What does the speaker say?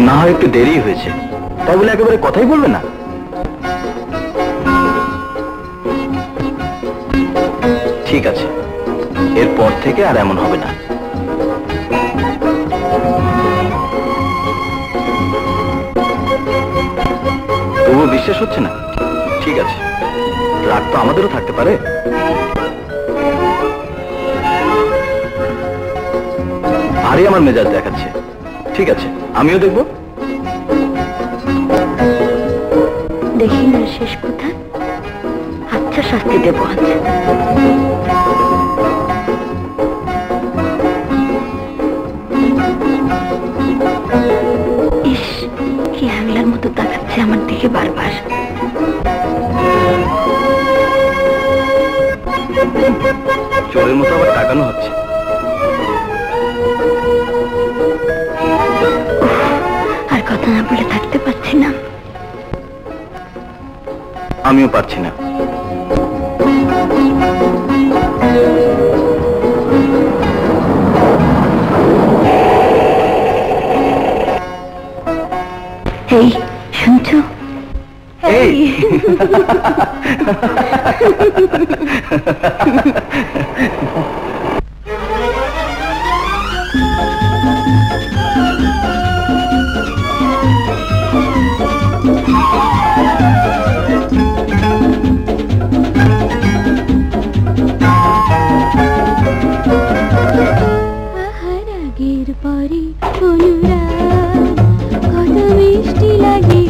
না হয় একটু দেরি হয়েছে, তাই বলে একেবারে কথাই বলবে না? ঠিক আছে, এরপর থেকে আর এমন হবে না। তবুও বিশ্বাস হচ্ছে না? ঠিক আছে, রাগ তো আমাদেরও থাকতে পারে। আরে আমার মেজাজ দেখাচ্ছে। ঠিক আছে, আমিও দেখব। দেখি না শেষ কথা। আচ্ছা, শাস্তি দেবো আজ। ইস, কি হ্যাংলার মতো তাকাচ্ছে আমার দিকে বারবার। চোরের মতো আবার তাকানো হচ্ছে। আর কথা না বলে থাকতে পারছি না। আমিও পারছি না। এই শুনছো? এই লাগে